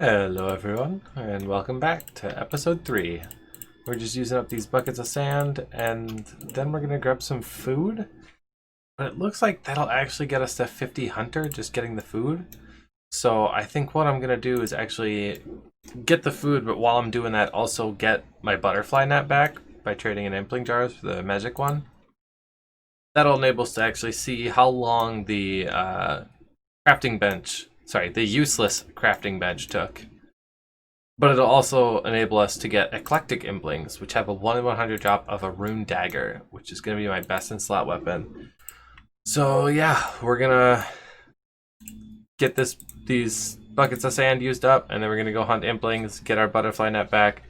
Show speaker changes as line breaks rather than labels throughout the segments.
Hello everyone, and welcome back to episode 3. We're just using up these buckets of sand, and then we're going to grab some food. But it looks like that'll actually get us to 50 hunter, just getting the food. So I think what I'm going to do is actually get the food, but while I'm doing that, also get my butterfly net back by trading in impling jars for the magic one. That'll enable us to actually see how long the the useless crafting bench took. But it'll also enable us to get eclectic implings, which have a 1 in 100 drop of a rune dagger, which is going to be my best in slot weapon. So yeah, we're gonna get these buckets of sand used up, and then we're gonna go hunt implings, get our butterfly net back,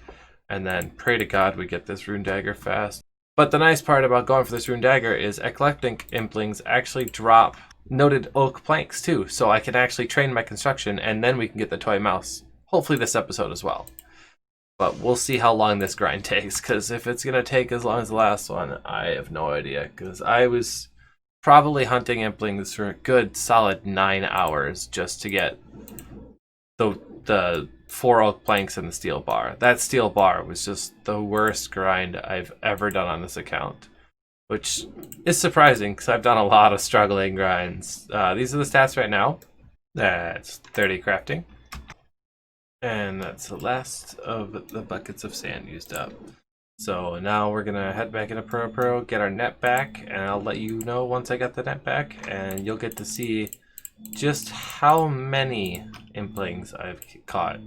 and then pray to God we get this rune dagger fast. But the nice part about going for this rune dagger is eclectic implings actually drop noted oak planks too, so I can actually train my construction, and then we can get the toy mouse. Hopefully this episode as well. But we'll see how long this grind takes, because if it's going to take as long as the last one, I have no idea. Because I was probably hunting implings for a good solid 9 hours just to get the 4 oak planks and the steel bar. That steel bar was just the worst grind I've ever done on this account, which is surprising because I've done a lot of struggling grinds. These are the stats right now. That's 30 crafting. And that's the last of the buckets of sand used up. So now we're gonna head back into Pro, get our net back, and I'll let you know once I get the net back, and you'll get to see just how many implings I've caught.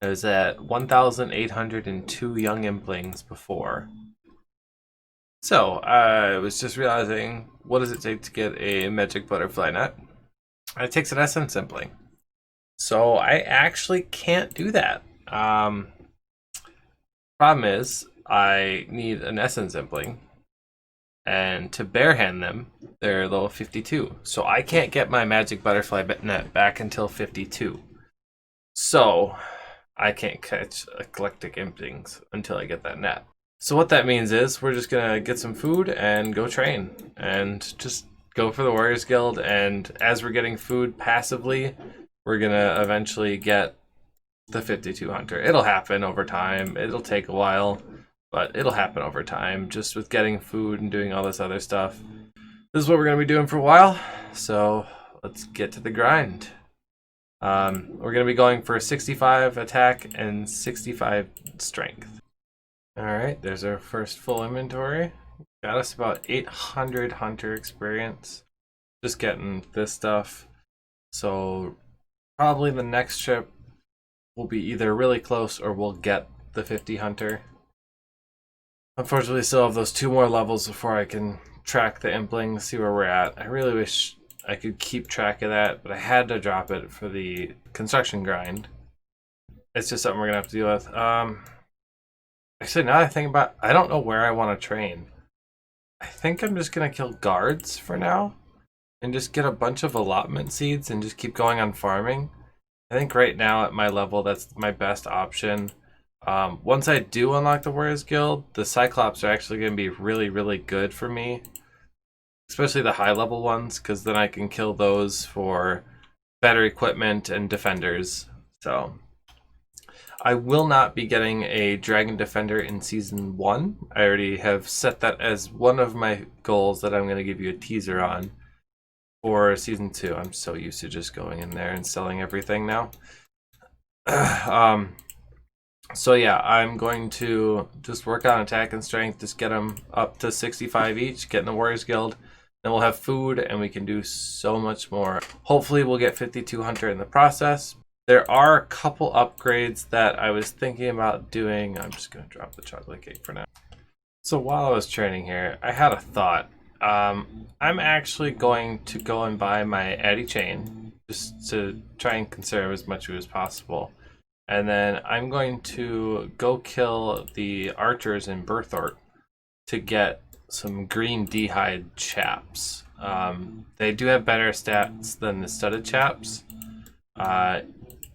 I was at 1,802 young implings before. So I was just realizing, what does it take to get a magic butterfly net? It takes an essence impling. So I actually can't do that. Problem is, I need an essence impling, and to barehand them, they're level 52. So I can't get my magic butterfly net back until 52. So I can't catch eclectic implings until I get that net. So what that means is we're just gonna get some food and go train, and just go for the Warriors Guild. And as we're getting food passively, we're gonna eventually get the 52 hunter. It'll happen over time. It'll take a while, but it'll happen over time, just with getting food and doing all this other stuff. This is what we're gonna be doing for a while, so let's get to the grind. We're gonna be going for 65 attack and 65 strength. Alright, there's our first full inventory. Got us about 800 hunter experience. Just getting this stuff. So probably the next trip will be either really close or we'll get the 50 hunter. Unfortunately, still have those 2 more levels before I can track the implings, see where we're at. I really wish I could keep track of that, but I had to drop it for the construction grind. It's just something we're gonna have to deal with. Actually, now that I think about it, I don't know where I want to train. I think I'm just gonna kill guards for now, and just get a bunch of allotment seeds and just keep going on farming. I think right now at my level, that's my best option. Once I do unlock the Warriors Guild, the Cyclops are actually going to be really, really good for me. Especially the high level ones, because then I can kill those for better equipment and defenders. So I will not be getting a Dragon Defender in Season 1. I already have set that as one of my goals that I'm going to give you a teaser on. For Season 2, I'm so used to just going in there and selling everything now. So yeah, I'm going to just work on attack and strength, just get them up to 65 each, get in the Warriors Guild. Then we'll have food, and we can do so much more. Hopefully we'll get 52 hunter in the process. There are a couple upgrades that I was thinking about doing. I'm just going to drop the chocolate cake for now. So while I was training here, I had a thought. I'm actually going to go and buy my Addy chain just to try and conserve as much food as possible. And then I'm going to go kill the archers in Berthort to get some green d'hide chaps. They do have better stats than the studded chaps.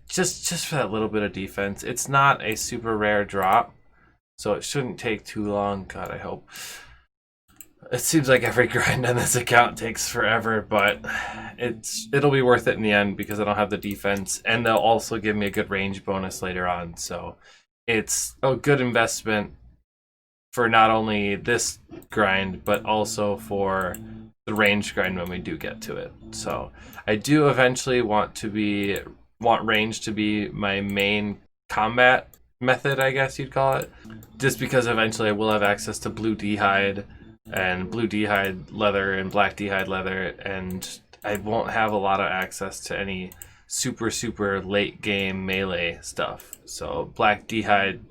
Just for that little bit of defense. It's not a super rare drop, so it shouldn't take too long. God, I hope. It seems like every grind on this account takes forever, but it'll be worth it in the end because I don't have the defense, and they'll also give me a good range bonus later on. So it's a good investment for not only this grind, but also for the range grind when we do get to it. So I do eventually want range to be my main combat method, I guess you'd call it, just because eventually I will have access to blue d'hide and blue d'hide leather and black d'hide leather, and I won't have a lot of access to any super late game melee stuff. So black d'hide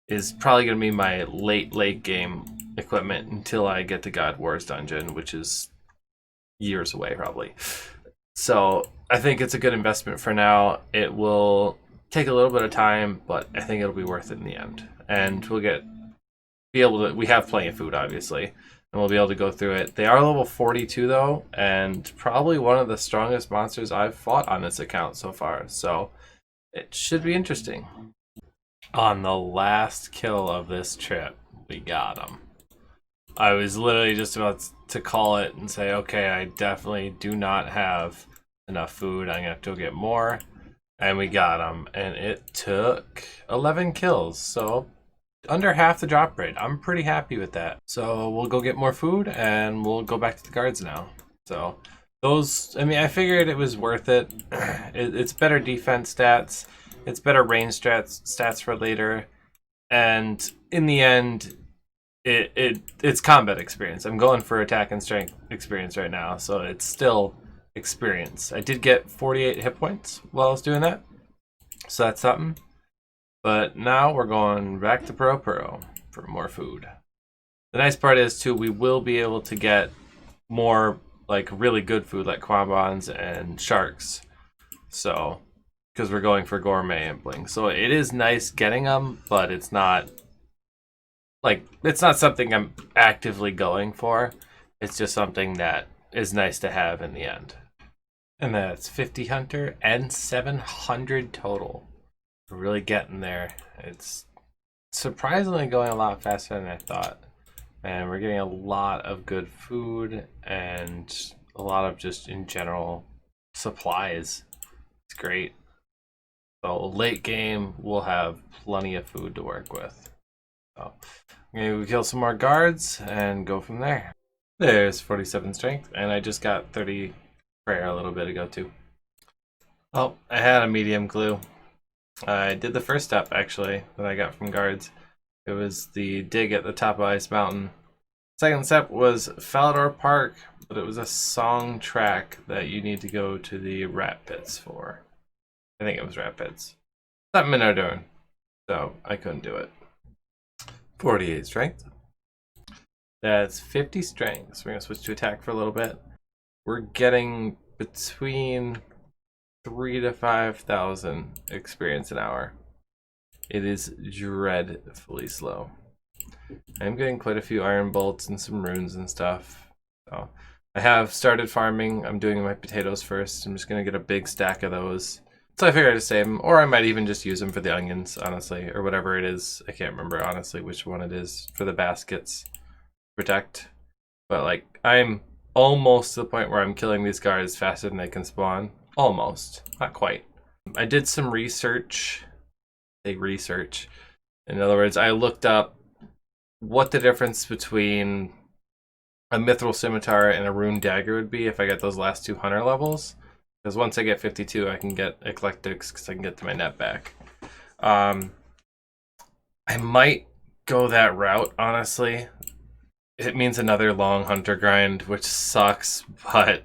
is probably going to be my late game equipment until I get to God War's dungeon, which is years away probably. So I think it's a good investment for now. It will take a little bit of time, but I think it'll be worth it in the end. And we have plenty of food, obviously, and we'll be able to go through it. They are level 42 though, and probably one of the strongest monsters I've fought on this account so far. So it should be interesting. On the last kill of this trip, we got him. I was literally just about to call it and say, okay, I definitely do not have enough food. I'm going to have to go get more. And we got him. And it took 11 kills. So under half the drop rate. I'm pretty happy with that. So we'll go get more food and we'll go back to the guards now. So I figured it was worth it. It's better defense stats. It's better range stats for later. And in the end, it's combat experience. I'm going for attack and strength experience right now, so it's still experience. I did get 48 hit points while I was doing that, so that's something. But now we're going back to Pro for more food. The nice part is too, we will be able to get more like really good food like quambons and sharks. So because we're going for gourmet impling, so it is nice getting them, but it's not something I'm actively going for. It's just something that is nice to have in the end. And that's 50 hunter and 700 total. We're really getting there. It's surprisingly going a lot faster than I thought. And we're getting a lot of good food and a lot of just in general supplies. It's great. So late game, we'll have plenty of food to work with. So I'm going to kill some more guards and go from there. There's 47 strength, and I just got 30 prayer a little bit ago too. Oh, I had a medium clue. I did the first step actually that I got from guards. It was the dig at the top of Ice Mountain. Second step was Falador Park, but it was a song track that you need to go to the rat pits for. I think it was rat pits. Something in Ardougne. So I couldn't do it. 48 strength. That's 50 strength. So we're going to switch to attack for a little bit. We're getting between 3,000 to 5,000 experience an hour. It is dreadfully slow. I'm getting quite a few iron bolts and some runes and stuff. So I have started farming. I'm doing my potatoes first. I'm just going to get a big stack of those. So I figured I'd save them, or I might even just use them for the onions, honestly, or whatever it is. I can't remember, honestly, which one it is for the baskets. Protect. But, like, I'm almost to the point where I'm killing these guards faster than they can spawn. Almost. Not quite. I did some research. In other words, I looked up what the difference between a mithril scimitar and a rune dagger would be if I get those last 2 hunter levels. Because once I get 52, I can get eclectics because I can get to my net back. I might go that route, honestly. It means another long hunter grind, which sucks, but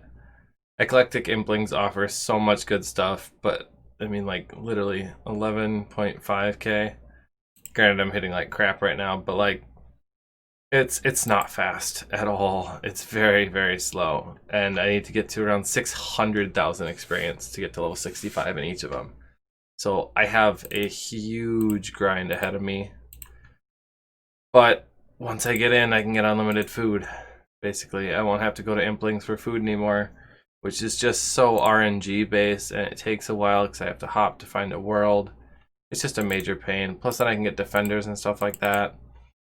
eclectic implings offer so much good stuff. But I mean, like, literally 11.5k. Granted, I'm hitting like crap right now, but like, it's not fast at all. It's very, very slow. And I need to get to around 600,000 experience to get to level 65 in each of them. So I have a huge grind ahead of me. But once I get in, I can get unlimited food. Basically, I won't have to go to implings for food anymore, which is just so RNG based, and it takes a while because I have to hop to find a world. It's just a major pain. Plus then I can get defenders and stuff like that.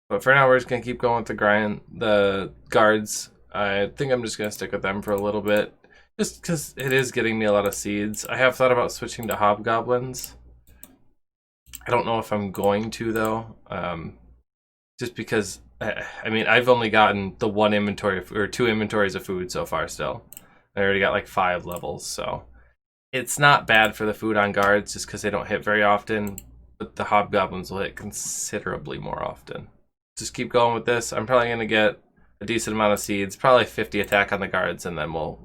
But for now, we're just going to keep going with the guards. I think I'm just going to stick with them for a little bit. Just because it is getting me a lot of seeds. I have thought about switching to hobgoblins. I don't know if I'm going to, though. Just because, I mean, I've only gotten the one inventory, or 2 inventories of food so far still. I already got like 5 levels, so it's not bad for the food on guards just because they don't hit very often, but the hobgoblins will hit considerably more often. Just keep going with this. I'm probably going to get a decent amount of seeds, probably 50 attack on the guards, and then we'll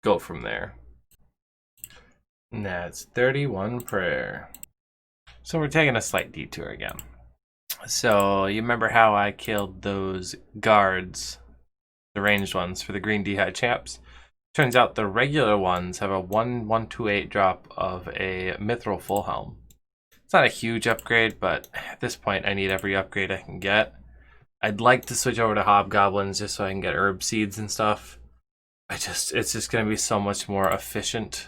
go from there. And that's 31 prayer. So we're taking a slight detour again. So you remember how I killed those guards, the ranged ones, for the green d'hide champs? Turns out the regular ones have a 1/128 drop of a mithril full helm. It's not a huge upgrade, but at this point I need every upgrade I can get. I'd like to switch over to hobgoblins just so I can get herb seeds and stuff. It's just going to be so much more efficient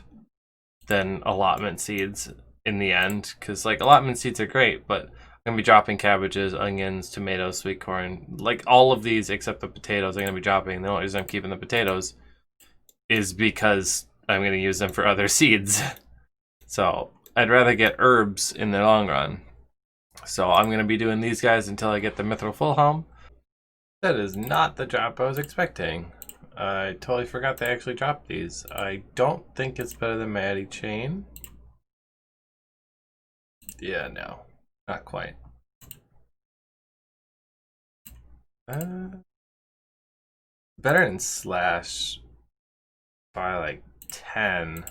than allotment seeds in the end, because like allotment seeds are great, but I'm going to be dropping cabbages, onions, tomatoes, sweet corn, like all of these except the potatoes I'm going to be dropping. The only reason I'm keeping the potatoes is because I'm going to use them for other seeds. So I'd rather get herbs in the long run. So I'm going to be doing these guys until I get the mithril full helm. That is not the drop I was expecting. I totally forgot they actually dropped these. I don't think it's better than Maddie Chain. Yeah, no. Not quite. Better than Slash by like 10.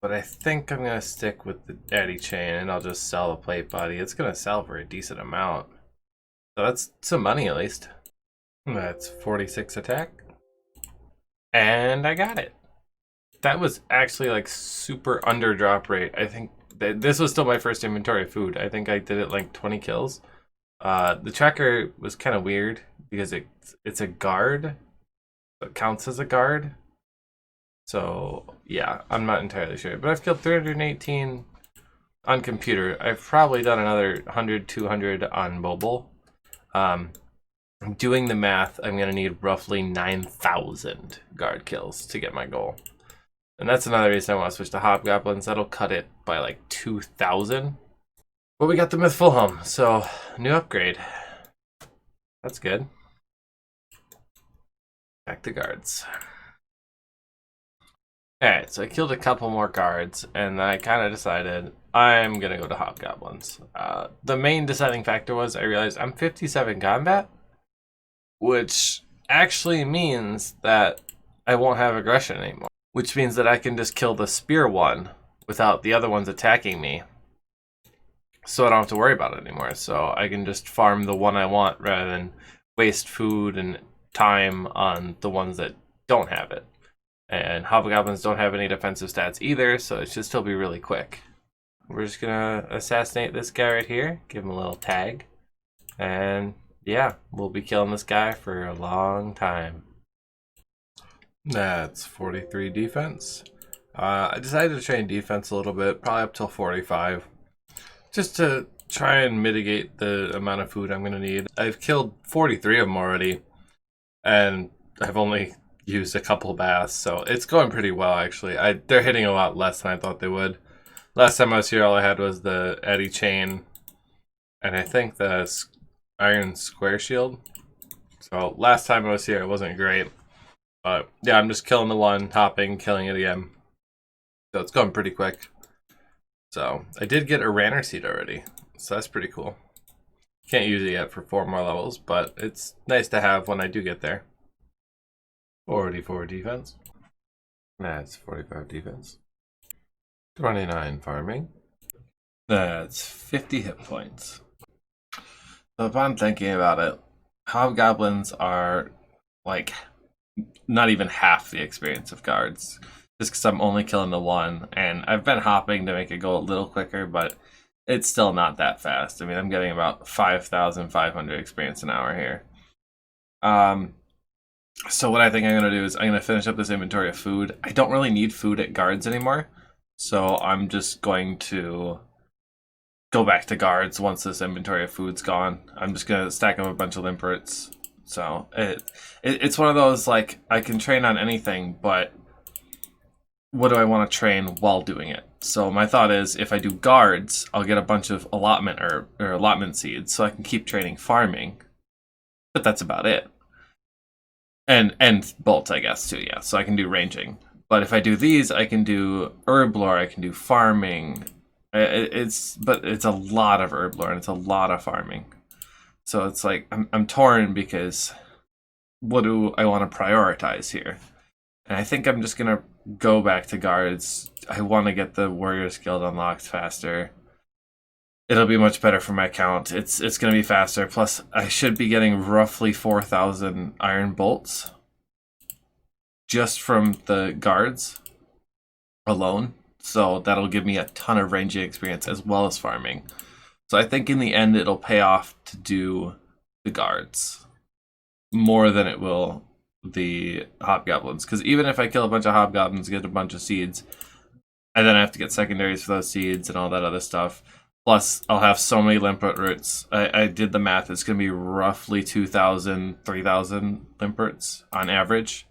But I think I'm going to stick with the Addy Chain and I'll just sell the plate body. It's going to sell for a decent amount. So that's some money at least. That's 46 attack. And I got it. That was actually like super under drop rate. I think this was still my first inventory of food. I think I did it like 20 kills. The tracker was kind of weird because it's a guard. It counts as a guard. So yeah, I'm not entirely sure. But I've killed 318 on computer. I've probably done another 100, 200 on mobile. Doing the math, I'm going to need roughly 9,000 guard kills to get my goal. And that's another reason I want to switch to hobgoblins. That'll cut it by like 2,000. But we got the myth full helm, so new upgrade. That's good. Back to guards. Alright, so I killed a couple more guards, and I kind of decided I'm going to go to hobgoblins. The main deciding factor was I realized I'm 57 combat, which actually means that I won't have aggression anymore. Which means that I can just kill the spear one without the other ones attacking me. So I don't have to worry about it anymore. So I can just farm the one I want rather than waste food and time on the ones that don't have it. And hobgoblins don't have any defensive stats either, so it should still be really quick. We're just gonna assassinate this guy right here, give him a little tag, and yeah, we'll be killing this guy for a long time. That's 43 defense. I decided to train defense a little bit, probably up till 45, just to try and mitigate the amount of food I'm going to need. I've killed 43 of them already, and I've only used a couple baths, so it's going pretty well actually. They're hitting a lot less than I thought they would. Last time I was here, all I had was the Eddy Chain, and I think the Iron Square Shield. So last time I was here, it wasn't great. But yeah, I'm just killing the one, hopping, killing it again. So it's going pretty quick. So I did get a Ranner seed already, so that's pretty cool. Can't use it yet for 4 more levels, but it's nice to have when I do get there. 44 defense. That's 45 defense. 29 farming. That's 50 hit points. So upon thinking about it, hobgoblins are like not even half the experience of guards. Just because I'm only killing the one, and I've been hopping to make it go a little quicker, but it's still not that fast. I mean, I'm getting about 5,500 experience an hour here. So what I think I'm going to do is I'm going to finish up this inventory of food. I don't really need food at guards anymore, so I'm just going to go back to guards once this inventory of food's gone. I'm just gonna stack up a bunch of limperts. So it's one of those, like, I can train on anything, but what do I want to train while doing it? So my thought is, if I do guards, I'll get a bunch of allotment or allotment seeds, so I can keep training farming. But that's about it. And bolts, I guess, too, yeah. So I can do ranging. But if I do these, I can do herb lore, I can do farming. But it's a lot of herb lore and it's a lot of farming. So it's like I'm torn because what do I want to prioritize here? And I think I'm just gonna go back to guards. I want to get the Warriors Guild unlocked faster. It'll be much better for my count. It's gonna be faster. Plus, I should be getting roughly 4,000 iron bolts just from the guards alone. So that'll give me a ton of ranging experience as well as farming. So I think in the end it'll pay off to do the guards more than it will the hobgoblins. Because even if I kill a bunch of hobgoblins, get a bunch of seeds, and then I have to get secondaries for those seeds and all that other stuff. Plus, I'll have so many limpet roots. I did the math. It's going to be roughly 2,000, 3,000 limperts on average.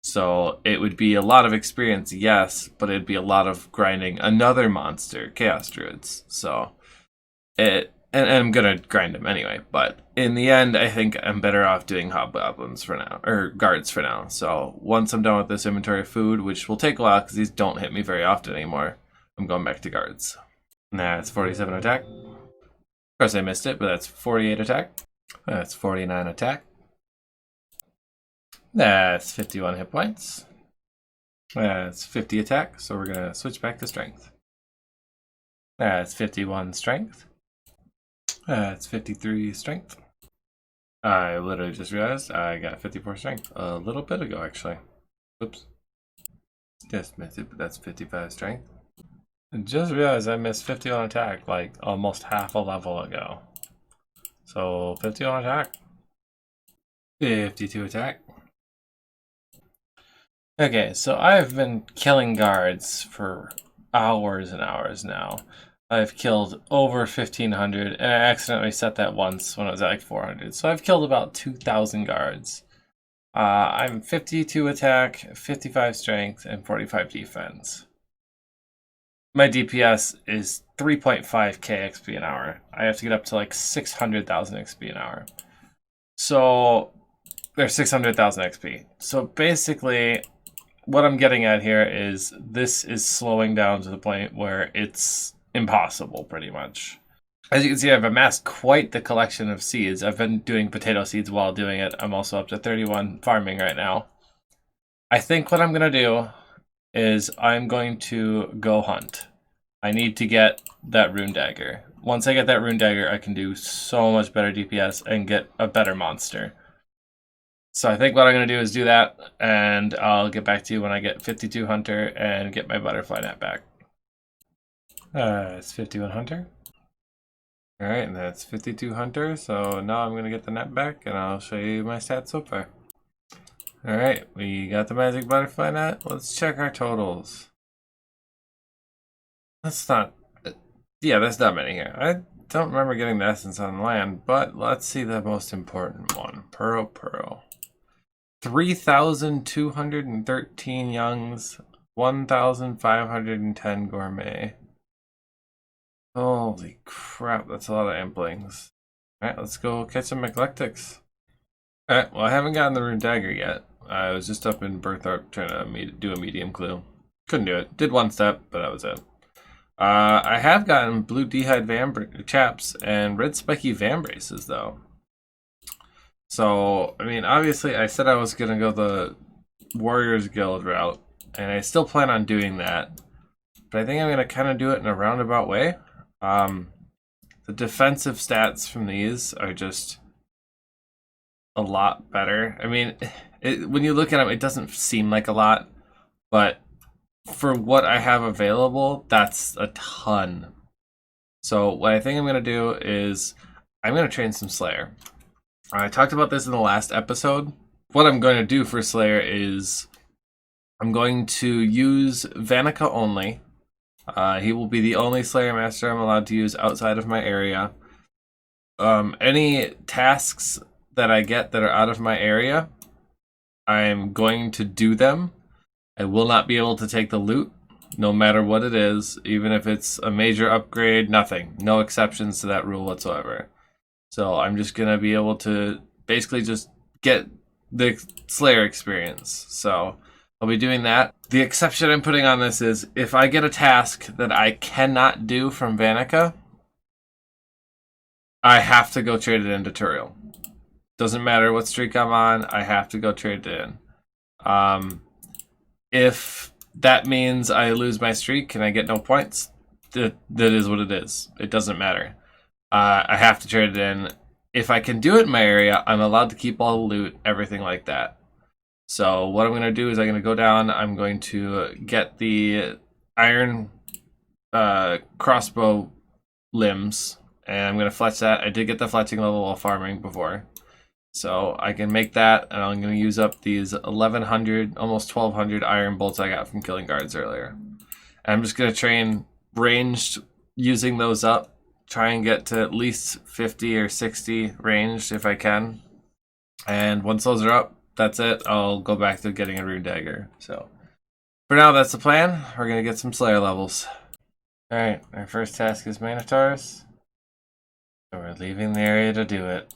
So it would be a lot of experience, yes, but it'd be a lot of grinding another monster, Chaos Druids. So and I'm gonna grind them anyway. But in the end, I think I'm better off doing hobgoblins for now, or guards for now. So once I'm done with this inventory of food, which will take a while because these don't hit me very often anymore, I'm going back to guards. That's 47 attack. Of course, I missed it, but that's 48 attack. That's 49 attack. That's 51 hit points. That's 50 attack, so we're gonna switch back to strength. That's 51 strength. That's 53 strength. I literally just realized I got 54 strength a little bit ago, actually. Oops. Just missed it, but that's 55 strength. I just realized I missed 51 attack like almost half a level ago. So 51 attack. 52 attack. Okay, so I've been killing guards for hours and hours now. I've killed over 1,500, and I accidentally set that once when I was at like 400. So I've killed about 2,000 guards. I'm 52 attack, 55 strength, and 45 defense. My DPS is 3.5k XP an hour. I have to get up to like 600,000 XP an hour. So there's 600,000 XP. So basically, what I'm getting at here is this is slowing down to the point where it's impossible, pretty much. As you can see, I've amassed quite the collection of seeds. I've been doing potato seeds while doing it. I'm also up to 31 farming right now. I think what I'm going to do is I'm going to go hunt. I need to get that rune dagger. Once I get that rune dagger, I can do so much better DPS and get a better monster. So I think what I'm going to do is do that, and I'll get back to you when I get 52 Hunter and get my butterfly net back. It's 51 Hunter. Alright, and that's 52 Hunter, so now I'm going to get the net back, and I'll show you my stats so far. Alright, we got the magic butterfly net. Let's check our totals. That's not... Yeah, there's not many here. I don't remember getting the essence on land, but let's see the most important one. Pearl. 3,213 youngs, 1,510 gourmet. Holy crap, that's a lot of implings. Alright, let's go catch some eclectics. Alright, well I haven't gotten the rune dagger yet. I was just up in Birtharp trying to do a medium clue. Couldn't do it. Did one step, but that was it. I have gotten blue d'hide chaps and red spiky vambraces though. So, I mean, obviously I said I was going to go the Warriors Guild route, and I still plan on doing that. But I think I'm going to kind of do it in a roundabout way. The defensive stats from these are just a lot better. I mean, when you look at them, it doesn't seem like a lot, but for what I have available, that's a ton. So what I think I'm going to do is I'm going to train some Slayer. I talked about this in the last episode. What I'm going to do for Slayer is I'm going to use Vanica only. He will be the only Slayer Master I'm allowed to use outside of my area. Any tasks that I get that are out of my area, I'm going to do them. I will not be able to take the loot, no matter what it is, even if it's a major upgrade, nothing. No exceptions to that rule whatsoever. So I'm just going to be able to basically just get the Slayer experience. So I'll be doing that. The exception I'm putting on this is if I get a task that I cannot do from Vanica, I have to go trade it into Turiel. Doesn't matter what streak I'm on, I have to go trade it in. If that means I lose my streak and I get no points, that is what it is. It doesn't matter. I have to trade it in. If I can do it in my area, I'm allowed to keep all the loot, everything like that. So what I'm going to do is I'm going to go down, I'm going to get the iron crossbow limbs, and I'm going to fletch that. I did get the fletching level while farming before. So I can make that, and I'm going to use up these 1100, almost 1200 iron bolts I got from killing guards earlier. And I'm just going to train ranged using those up, try and get to at least 50 or 60 ranged if I can. And once those are up, that's it. I'll go back to getting a rune dagger. So for now, that's the plan. We're going to get some Slayer levels. Alright, our first task is Minotaurs. So we're leaving the area to do it.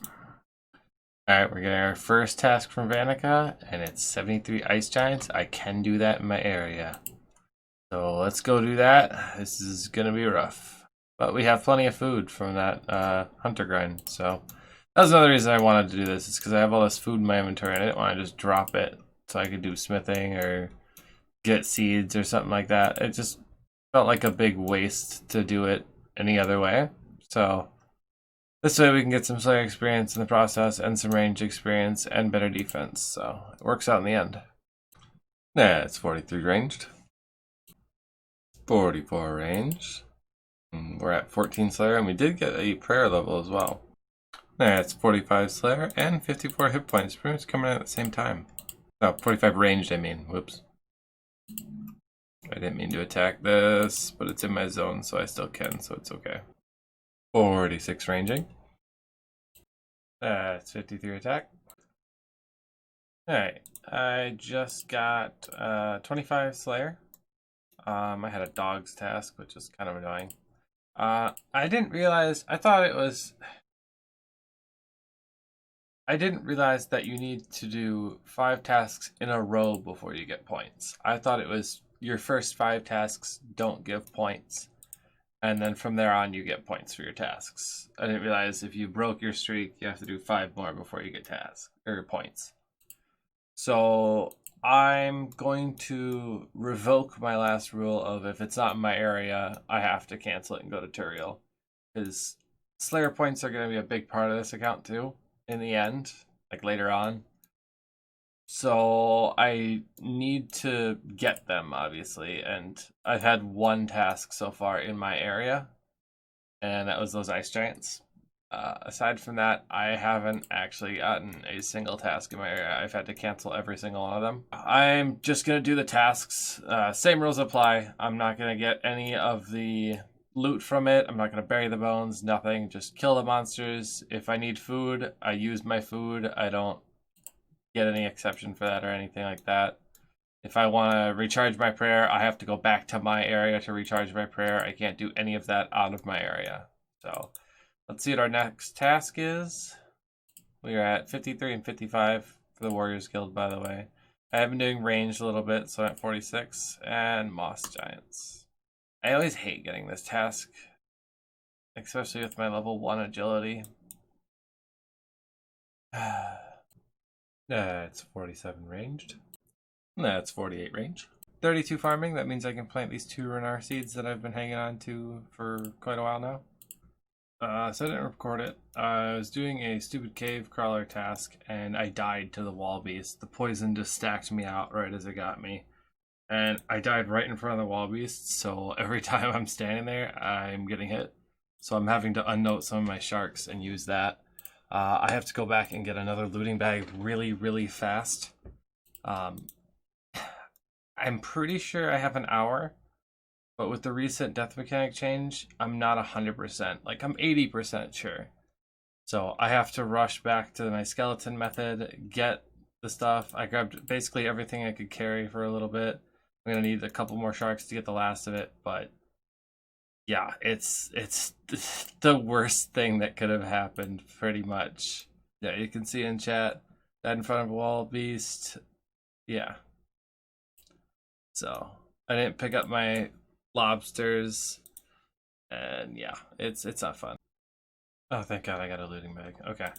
Alright, we're getting our first task from Vanica, and it's 73 ice giants. I can do that in my area. So let's go do that. This is going to be rough. But we have plenty of food from that hunter grind, so that was another reason I wanted to do this, is because I have all this food in my inventory and I didn't want to just drop it so I could do smithing or get seeds or something like that. It just felt like a big waste to do it any other way. So this way we can get some Slayer experience in the process and some range experience and better defense. So it works out in the end. Yeah, it's 43 ranged. 44 range. We're at 14 Slayer, and we did get a prayer level as well. It's 45 Slayer and 54 hit points, pretty much coming in at the same time. No, 45 ranged, I mean. Whoops. I didn't mean to attack this, but it's in my zone, so I still can, so it's okay. 46 ranging. It's 53 attack. Alright, I just got 25 Slayer. I had a dog's task, which is kind of annoying. I didn't realize, I didn't realize that you need to do 5 tasks in a row before you get points. I thought it was your first 5 tasks don't give points, and then from there on you get points for your tasks. I didn't realize if you broke your streak, you have to do 5 more before you get tasks or points. So I'm going to revoke my last rule of if it's not in my area, I have to cancel it and go to Turiel, because Slayer points are going to be a big part of this account too in the end, like later on. So I need to get them, obviously, and I've had 1 task so far in my area, and that was those ice giants. Aside from that, I haven't actually gotten a single task in my area. I've had to cancel every single one of them. I'm just going to do the tasks. Same rules apply. I'm not going to get any of the loot from it. I'm not going to bury the bones, nothing. Just kill the monsters. If I need food, I use my food. I don't get any exception for that or anything like that. If I want to recharge my prayer, I have to go back to my area to recharge my prayer. I can't do any of that out of my area. So let's see what our next task is. We are at 53 and 55 for the Warriors Guild, by the way. I have been doing ranged a little bit, so I'm at 46, and Moss Giants. I always hate getting this task, especially with my level 1 agility. It's 47 ranged. That's 48 range. 32 farming, that means I can plant these 2 Renar seeds that I've been hanging on to for quite a while now. So I didn't record it. I was doing a stupid cave crawler task, and I died to the wall beast. The poison just stacked me out right as it got me. And I died right in front of the wall beast, so every time I'm standing there, I'm getting hit. So I'm having to unnote some of my sharks and use that. I have to go back and get another looting bag really, really fast. I'm pretty sure I have an hour But with the recent death mechanic change, I'm not 100%. Like, I'm 80% sure. So I have to rush back to my skeleton method, get the stuff. I grabbed basically everything I could carry for a little bit. I'm gonna need a couple more sharks to get the last of it, but yeah, it's the worst thing that could have happened, pretty much. Yeah, you can see in chat that in front of a wall beast. Yeah. So I didn't pick up my lobsters, and yeah, it's not fun. Oh, thank God I got a looting bag. Okay.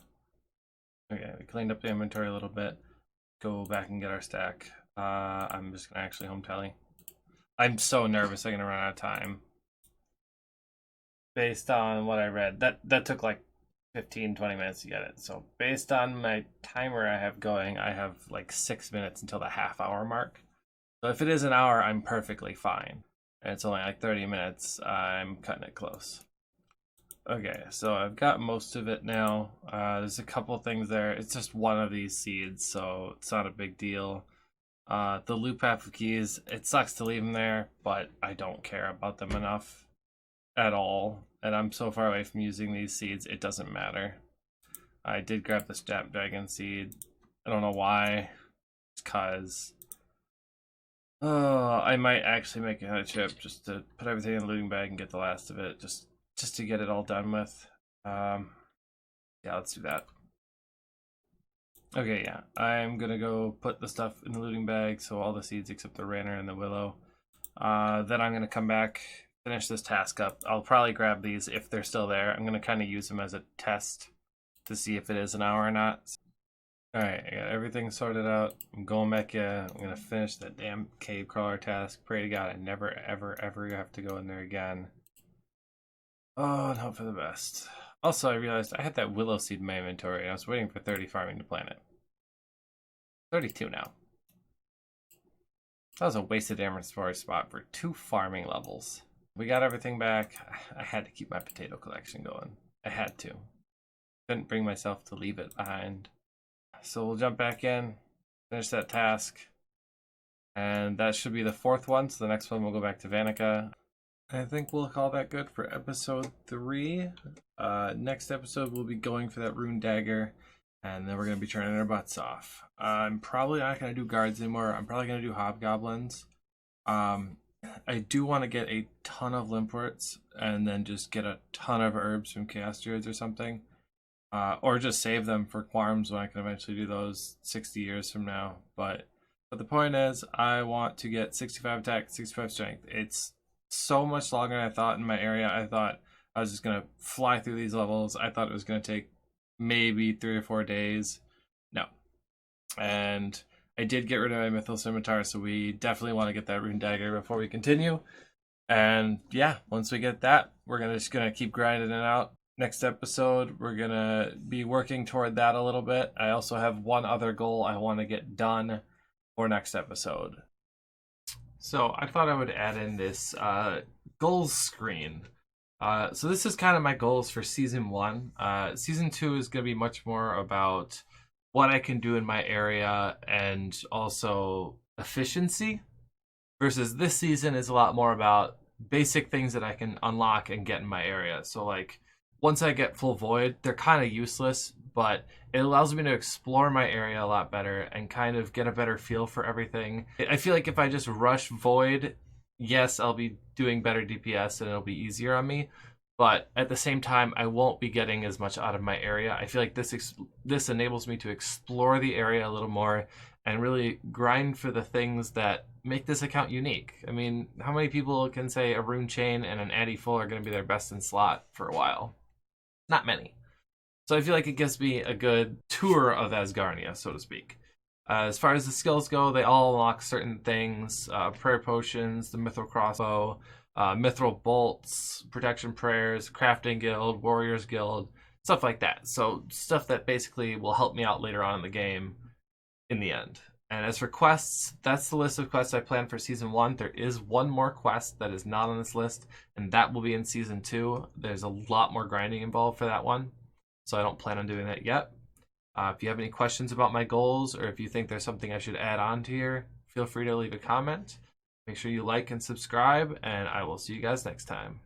Okay, we cleaned up the inventory a little bit. Go back and get our stack. I'm just gonna actually home tally. I'm so nervous I'm gonna run out of time. Based on what I read, that took like 15-20 minutes to get it. So based on my timer I have going, I have like 6 minutes until the half-hour mark. So if it is an hour, I'm perfectly fine. And it's only like 30 minutes, I'm cutting it close. Okay, so I've got most of it now. There's a couple things there. It's just one of these seeds, so it's not a big deal. The loop path keys, it sucks to leave them there, but I don't care about them enough at all. And I'm so far away from using these seeds, it doesn't matter. I did grab the snapdragon seed. I don't know why. It's cause I might actually make another trip just to put everything in the looting bag and get the last of it, just to get it all done with. Yeah, let's do that. Okay, yeah, I'm gonna go put the stuff in the looting bag, so all the seeds except the Ranner and the Willow. Then I'm gonna come back, finish this task up. I'll probably grab these if they're still there. I'm gonna kind of use them as a test to see if it is an hour or not. Alright, I got everything sorted out. I'm going back in. I'm gonna finish that damn cave crawler task. Pray to God I never, ever, ever have to go in there again. Oh, and hope for the best. Also, I realized I had that willow seed in my inventory, and I was waiting for 30 farming to plant it. 32 now. That was a wasted inventory spot for 2 farming levels. We got everything back. I had to keep my potato collection going. I had to. Couldn't bring myself to leave it behind. So we'll jump back in, finish that task, and that should be the 4th one. So the next one we'll go back to Vanica. I think we'll call that good for episode 3. Next episode we'll be going for that rune dagger, and then we're going to be turning our butts off. I'm probably not going to do guards anymore. I'm probably going to do hobgoblins. I do want to get a ton of limpworts, and then just get a ton of herbs from chaos druids or something. Or just save them for quarms when I can eventually do those 60 years from now. But the point is, I want to get 65 attack, 65 strength. It's so much longer than I thought in my area. I thought I was just going to fly through these levels. I thought it was going to take maybe 3 or 4 days. No. And I did get rid of my Mythos Scimitar, so we definitely want to get that rune dagger before we continue. And yeah, once we get that, we're just going to keep grinding it out. Next episode, we're going to be working toward that a little bit. I also have one other goal I want to get done for next episode. So I thought I would add in this goals screen. So this is kind of my goals for season 1. Season 2 is going to be much more about what I can do in my area and also efficiency. Versus this season is a lot more about basic things that I can unlock and get in my area. So like, once I get full void, they're kind of useless, but it allows me to explore my area a lot better and kind of get a better feel for everything. I feel like if I just rush void, yes, I'll be doing better DPS and it'll be easier on me, but at the same time, I won't be getting as much out of my area. I feel like this enables me to explore the area a little more and really grind for the things that make this account unique. I mean, how many people can say a rune chain and an anti-full are going to be their best in slot for a while? Not many. So I feel like it gives me a good tour of Asgarnia, so to speak. As far as the skills go, they all unlock certain things. Prayer potions, the mithril crossbow, mithril bolts, protection prayers, crafting guild, warriors guild, stuff like that. So stuff that basically will help me out later on in the game in the end. And as for quests, that's the list of quests I plan for Season 1. There is one more quest that is not on this list, and that will be in Season 2. There's a lot more grinding involved for that one, so I don't plan on doing that yet. If you have any questions about my goals, or if you think there's something I should add on to here, feel free to leave a comment. Make sure you like and subscribe, and I will see you guys next time.